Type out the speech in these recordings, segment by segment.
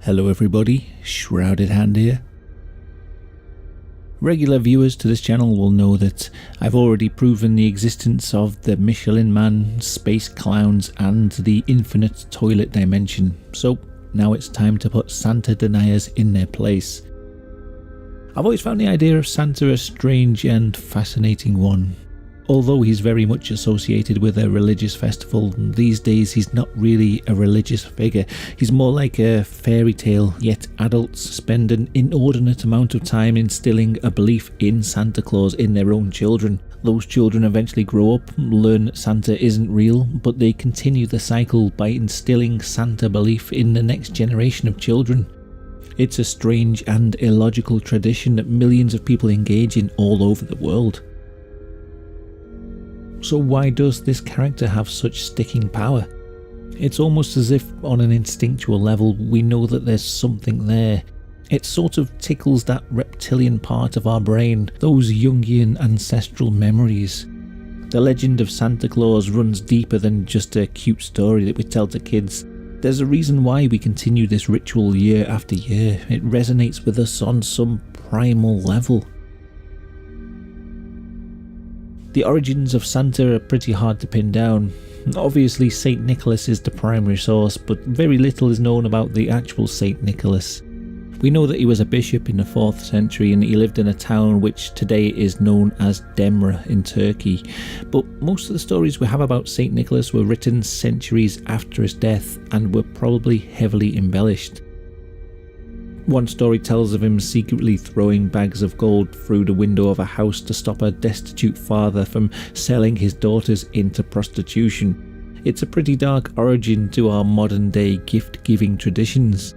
Hello everybody, Shrouded Hand here. Regular viewers to this channel will know that I've already proven the existence of the Michelin Man, space clowns and the infinite toilet dimension, so now it's time to put Santa deniers in their place. I've always found the idea of Santa a strange and fascinating one. Although he's very much associated with a religious festival, these days he's not really a religious figure. He's more like a fairy tale, yet adults spend an inordinate amount of time instilling a belief in Santa Claus in their own children. Those children eventually grow up, learn that Santa isn't real, but they continue the cycle by instilling Santa belief in the next generation of children. It's a strange and illogical tradition that millions of people engage in all over the world. So why does this character have such sticking power? It's almost as if on an instinctual level we know that there's something there. It sort of tickles that reptilian part of our brain, those Jungian ancestral memories. The legend of Santa Claus runs deeper than just a cute story that we tell to kids. There's a reason why we continue this ritual year after year. It resonates with us on some primal level. The origins of Santa are pretty hard to pin down. Obviously St. Nicholas is the primary source, but very little is known about the actual St. Nicholas. We know that he was a bishop in the 4th century and he lived in a town which today is known as Demre in Turkey, but most of the stories we have about St. Nicholas were written centuries after his death and were probably heavily embellished. One story tells of him secretly throwing bags of gold through the window of a house to stop a destitute father from selling his daughters into prostitution. It's a pretty dark origin to our modern day gift-giving traditions.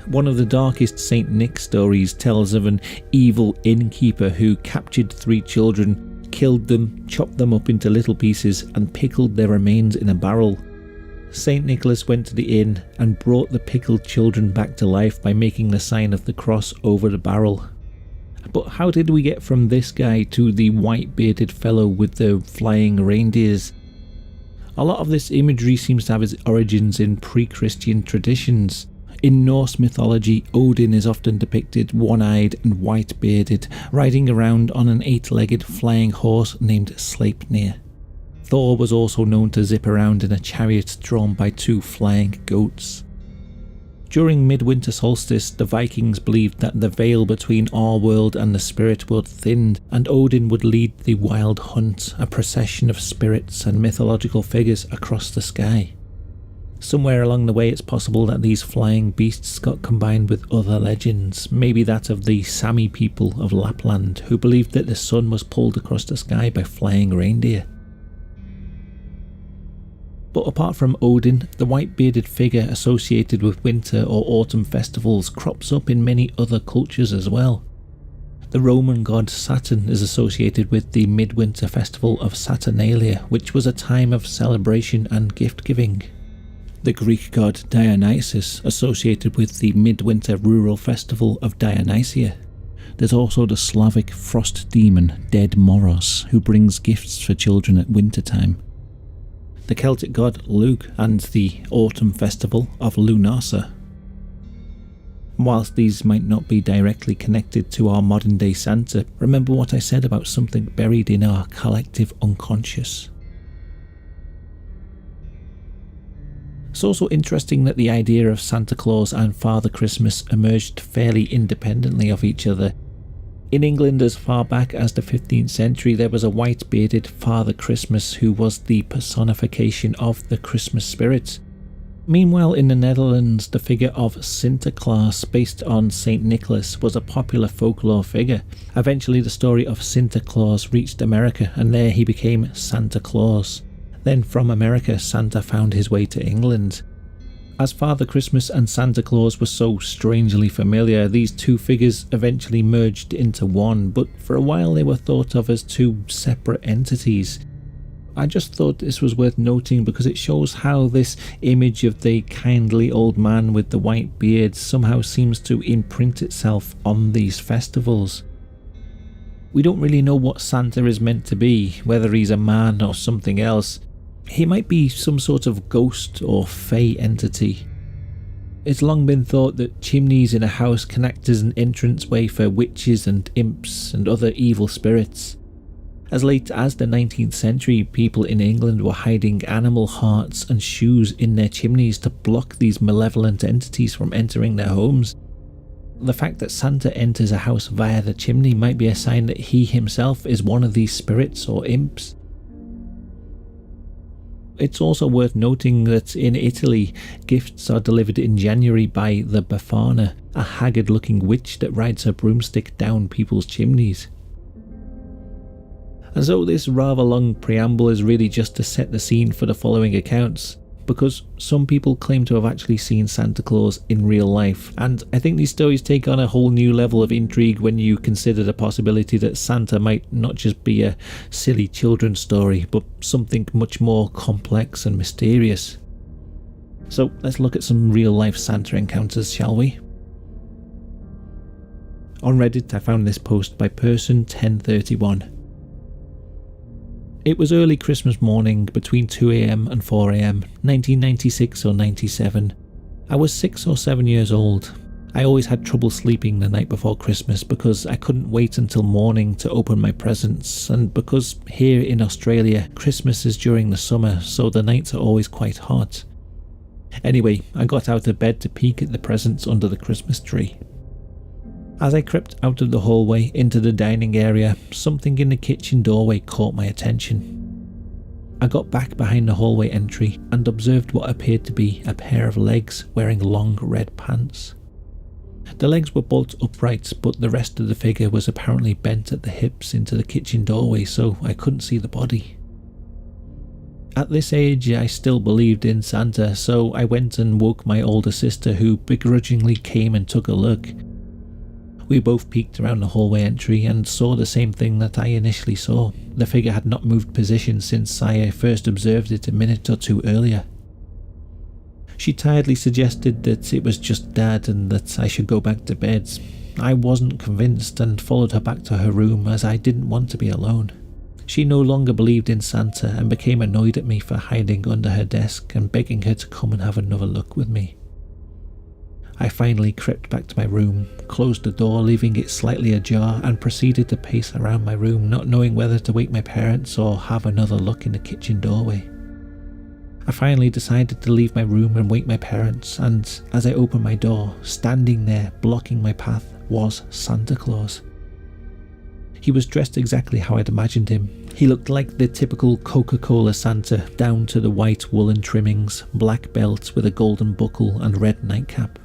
One of the darkest St. Nick stories tells of an evil innkeeper who captured 3 children, killed them, chopped them up into little pieces and pickled their remains in a barrel. St. Nicholas went to the inn and brought the pickled children back to life by making the sign of the cross over the barrel. But how did we get from this guy to the white-bearded fellow with the flying reindeers? A lot of this imagery seems to have its origins in pre-Christian traditions. In Norse mythology, Odin is often depicted one-eyed and white-bearded, riding around on an 8-legged flying horse named Sleipnir. Thor was also known to zip around in a chariot drawn by 2 flying goats. During midwinter solstice, the Vikings believed that the veil between our world and the spirit world thinned, and Odin would lead the wild hunt, a procession of spirits and mythological figures across the sky. Somewhere along the way it's possible that these flying beasts got combined with other legends, maybe that of the Sami people of Lapland, who believed that the sun was pulled across the sky by flying reindeer. But apart from Odin, the white-bearded figure associated with winter or autumn festivals crops up in many other cultures as well. The Roman god Saturn is associated with the midwinter festival of Saturnalia, which was a time of celebration and gift-giving. The Greek god Dionysus associated with the midwinter rural festival of Dionysia. There's also the Slavic frost demon Dead Moros, who brings gifts for children at wintertime. The Celtic god Lugh and the autumn festival of Lunasa. Whilst these might not be directly connected to our modern day Santa, remember what I said about something buried in our collective unconscious. It's also interesting that the idea of Santa Claus and Father Christmas emerged fairly independently of each other. In England as far back as the 15th century there was a white-bearded Father Christmas who was the personification of the Christmas spirit. Meanwhile in the Netherlands the figure of Santa Claus based on St. Nicholas was a popular folklore figure. Eventually the story of Santa Claus reached America and there he became Santa Claus. Then from America Santa found his way to England. As Father Christmas and Santa Claus were so strangely familiar, these 2 figures eventually merged into one, but for a while they were thought of as 2 separate entities. I just thought this was worth noting because it shows how this image of the kindly old man with the white beard somehow seems to imprint itself on these festivals. We don't really know what Santa is meant to be, whether he's a man or something else. He might be some sort of ghost or fey entity. It's long been thought that chimneys in a house can act as an entranceway for witches and imps and other evil spirits. As late as the 19th century, people in England were hiding animal hearts and shoes in their chimneys to block these malevolent entities from entering their homes. The fact that Santa enters a house via the chimney might be a sign that he himself is one of these spirits or imps. It's also worth noting that in Italy, gifts are delivered in January by the Befana, a haggard-looking witch that rides her broomstick down people's chimneys. And so this rather long preamble is really just to set the scene for the following accounts, because some people claim to have actually seen Santa Claus in real life, and I think these stories take on a whole new level of intrigue when you consider the possibility that Santa might not just be a silly children's story, but something much more complex and mysterious. So let's look at some real life Santa encounters, shall we? On Reddit I found this post by person1031. It was early Christmas morning, between 2 AM and 4 AM, 1996 or 97. I was 6 or 7 years old. I always had trouble sleeping the night before Christmas because I couldn't wait until morning to open my presents, and because here in Australia, Christmas is during the summer, so the nights are always quite hot. Anyway, I got out of bed to peek at the presents under the Christmas tree. As I crept out of the hallway into the dining area, something in the kitchen doorway caught my attention. I got back behind the hallway entry and observed what appeared to be a pair of legs wearing long red pants. The legs were bolt upright, but the rest of the figure was apparently bent at the hips into the kitchen doorway, so I couldn't see the body. At this age, I still believed in Santa, so I went and woke my older sister, who begrudgingly came and took a look. We both peeked around the hallway entry and saw the same thing that I initially saw. The figure had not moved position since I first observed it a minute or two earlier. She tiredly suggested that it was just Dad and that I should go back to bed. I wasn't convinced and followed her back to her room as I didn't want to be alone. She no longer believed in Santa and became annoyed at me for hiding under her desk and begging her to come and have another look with me. I finally crept back to my room, closed the door leaving it slightly ajar, and proceeded to pace around my room, not knowing whether to wake my parents or have another look in the kitchen doorway. I finally decided to leave my room and wake my parents, and as I opened my door, standing there blocking my path was Santa Claus. He was dressed exactly how I'd imagined him. He looked like the typical Coca-Cola Santa, down to the white woolen trimmings, black belt with a golden buckle and red nightcap.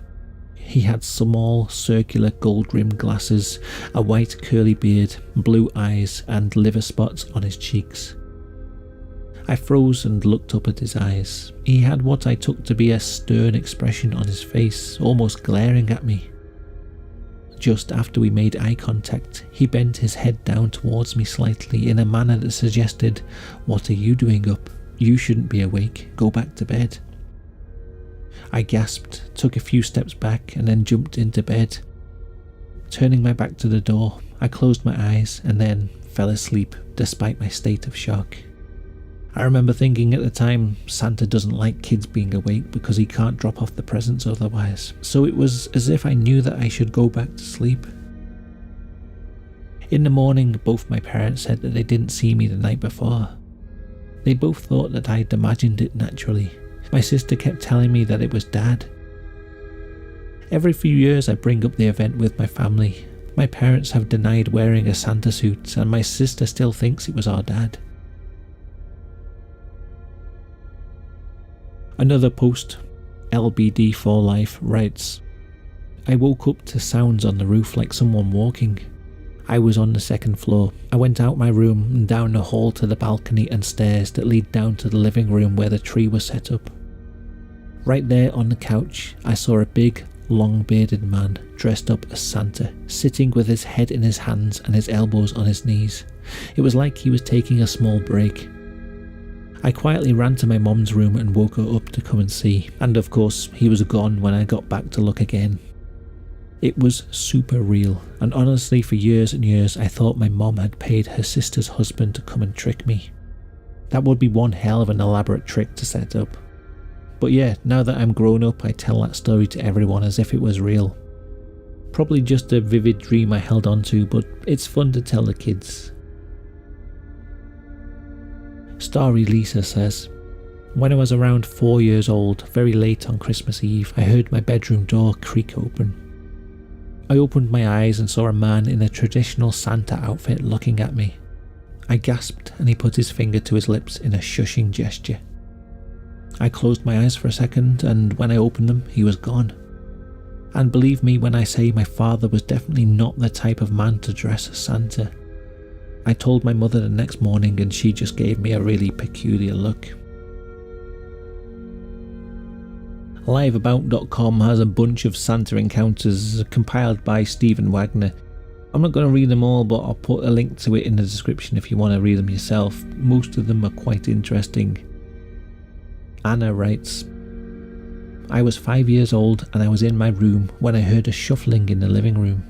He had small, circular, gold-rimmed glasses, a white curly beard, blue eyes, and liver spots on his cheeks. I froze and looked up at his eyes. He had what I took to be a stern expression on his face, almost glaring at me. Just after we made eye contact, he bent his head down towards me slightly in a manner that suggested, "What are you doing up? You shouldn't be awake. Go back to bed." I gasped, took a few steps back, and then jumped into bed. Turning my back to the door, I closed my eyes and then fell asleep despite my state of shock. I remember thinking at the time, Santa doesn't like kids being awake because he can't drop off the presents otherwise, so it was as if I knew that I should go back to sleep. In the morning, both my parents said that they didn't see me the night before. They both thought that I'd imagined it naturally. My sister kept telling me that it was Dad. Every few years I bring up the event with my family. My parents have denied wearing a Santa suit, and my sister still thinks it was our dad. Another post, LBD4Life, writes, I woke up to sounds on the roof like someone walking. I was on the second floor. I went out my room and down the hall to the balcony and stairs that lead down to the living room where the tree was set up. Right there on the couch, I saw a big, long-bearded man dressed up as Santa, sitting with his head in his hands and his elbows on his knees. It was like he was taking a small break. I quietly ran to my mom's room and woke her up to come and see, and of course he was gone when I got back to look again. It was super real, and honestly for years and years I thought my mom had paid her sister's husband to come and trick me. That would be one hell of an elaborate trick to set up. But yeah, now that I'm grown up, I tell that story to everyone as if it was real. Probably just a vivid dream I held on to, but it's fun to tell the kids. Starry Lisa says, when I was around 4 years old, very late on Christmas Eve, I heard my bedroom door creak open. I opened my eyes and saw a man in a traditional Santa outfit looking at me. I gasped and he put his finger to his lips in a shushing gesture. I closed my eyes for a second, and when I opened them, he was gone. And believe me when I say my father was definitely not the type of man to dress as Santa. I told my mother the next morning and she just gave me a really peculiar look. Liveabout.com has a bunch of Santa encounters compiled by Stephen Wagner. I'm not going to read them all, but I'll put a link to it in the description if you want to read them yourself. Most of them are quite interesting. Anna writes, I was 5 years old and I was in my room when I heard a shuffling in the living room.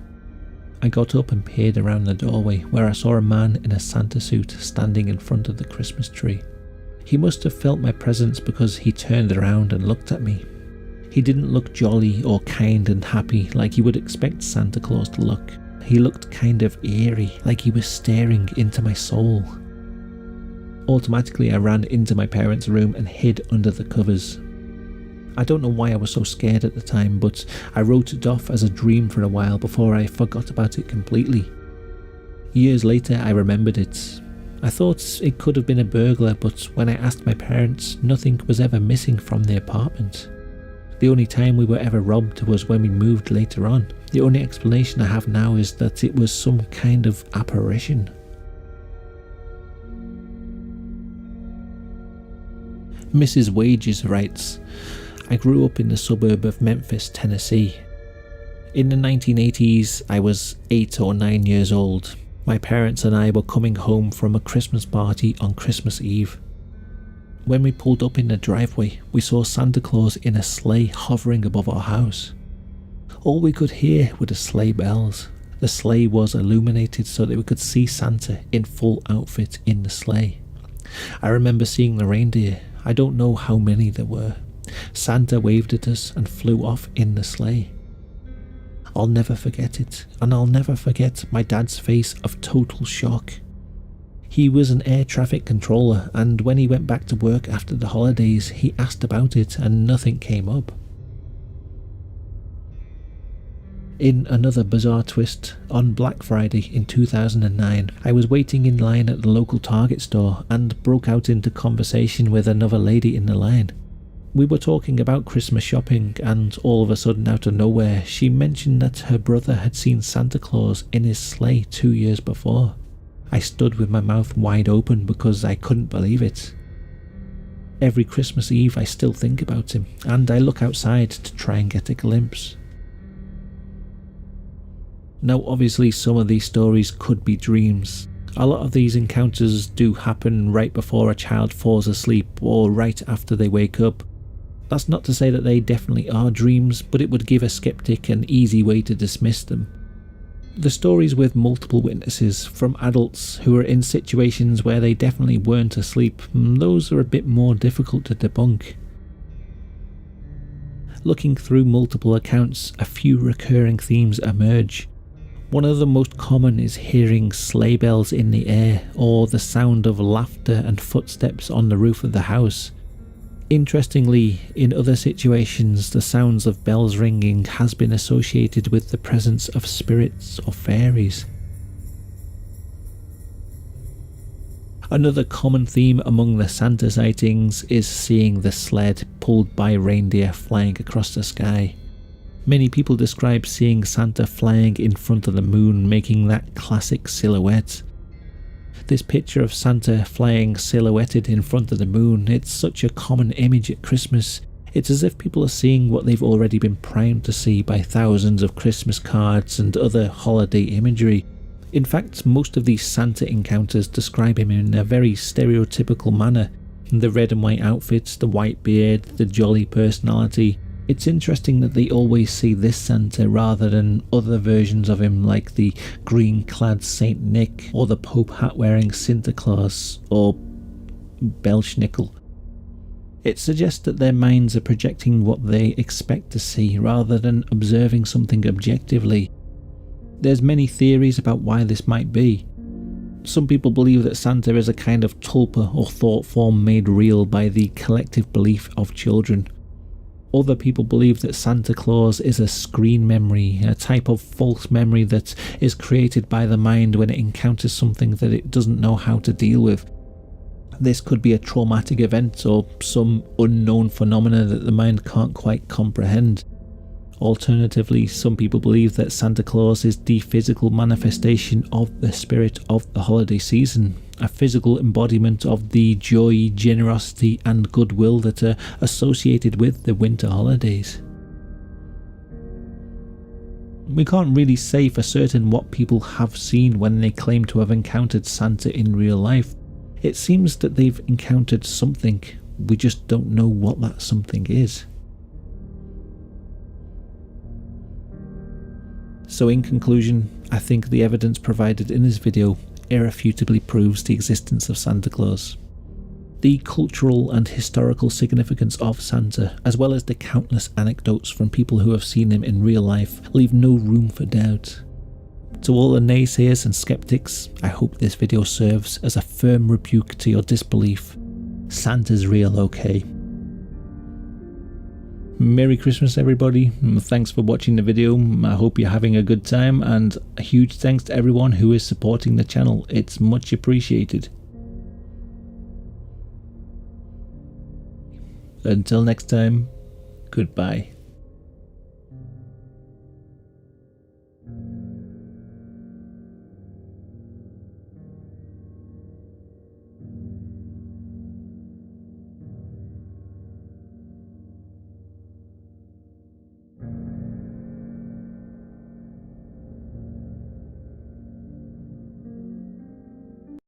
I got up and peered around the doorway where I saw a man in a Santa suit standing in front of the Christmas tree. He must have felt my presence because he turned around and looked at me. He didn't look jolly or kind and happy like you would expect Santa Claus to look. He looked kind of eerie, like he was staring into my soul. Automatically I ran into my parents' room and hid under the covers. I don't know why I was so scared at the time, but I wrote it off as a dream for a while before I forgot about it completely. Years later I remembered it. I thought it could have been a burglar, but when I asked my parents, nothing was ever missing from the apartment. The only time we were ever robbed was when we moved later on. The only explanation I have now is that it was some kind of apparition. Mrs. Wages writes, I grew up in the suburb of Memphis, Tennessee. In the 1980s, I was 8 or 9 years old. My parents and I were coming home from a Christmas party on Christmas Eve. When we pulled up in the driveway, we saw Santa Claus in a sleigh hovering above our house. All we could hear were the sleigh bells. The sleigh was illuminated so that we could see Santa in full outfit in the sleigh. I remember seeing the reindeer. I don't know how many there were. Santa waved at us and flew off in the sleigh. I'll never forget it, and I'll never forget my dad's face of total shock. He was an air traffic controller, and when he went back to work after the holidays, he asked about it and nothing came up. In another bizarre twist, on Black Friday in 2009, I was waiting in line at the local Target store and broke out into conversation with another lady in the line. We were talking about Christmas shopping, and all of a sudden out of nowhere, she mentioned that her brother had seen Santa Claus in his sleigh 2 years before. I stood with my mouth wide open because I couldn't believe it. Every Christmas Eve I still think about him, and I look outside to try and get a glimpse. Now obviously some of these stories could be dreams. A lot of these encounters do happen right before a child falls asleep or right after they wake up. That's not to say that they definitely are dreams, but it would give a skeptic an easy way to dismiss them. The stories with multiple witnesses from adults who are in situations where they definitely weren't asleep, those are a bit more difficult to debunk. Looking through multiple accounts, a few recurring themes emerge. One of the most common is hearing sleigh bells in the air or the sound of laughter and footsteps on the roof of the house. Interestingly, in other situations, the sounds of bells ringing has been associated with the presence of spirits or fairies. Another common theme among the Santa sightings is seeing the sled pulled by reindeer flying across the sky. Many people describe seeing Santa flying in front of the moon, making that classic silhouette. This picture of Santa flying silhouetted in front of the moon, it's such a common image at Christmas. It's as if people are seeing what they've already been primed to see by thousands of Christmas cards and other holiday imagery. In fact, most of these Santa encounters describe him in a very stereotypical manner. The red and white outfits, the white beard, the jolly personality. It's interesting that they always see this Santa rather than other versions of him like the green-clad Saint Nick or the Pope hat-wearing Santa Claus or Belschnickel. It suggests that their minds are projecting what they expect to see rather than observing something objectively. There's many theories about why this might be. Some people believe that Santa is a kind of tulpa or thought form made real by the collective belief of children. Other people believe that Santa Claus is a screen memory, a type of false memory that is created by the mind when it encounters something that it doesn't know how to deal with. This could be a traumatic event or some unknown phenomena that the mind can't quite comprehend. Alternatively, some people believe that Santa Claus is the physical manifestation of the spirit of the holiday season, a physical embodiment of the joy, generosity and goodwill that are associated with the winter holidays. We can't really say for certain what people have seen when they claim to have encountered Santa in real life. It seems that they've encountered something, we just don't know what that something is. So in conclusion, I think the evidence provided in this video irrefutably proves the existence of Santa Claus. The cultural and historical significance of Santa, as well as the countless anecdotes from people who have seen him in real life, leave no room for doubt. To all the naysayers and skeptics, I hope this video serves as a firm rebuke to your disbelief. Santa's real, okay? Merry Christmas everybody, thanks for watching the video, I hope you're having a good time, and a huge thanks to everyone who is supporting the channel, it's much appreciated. Until next time, goodbye.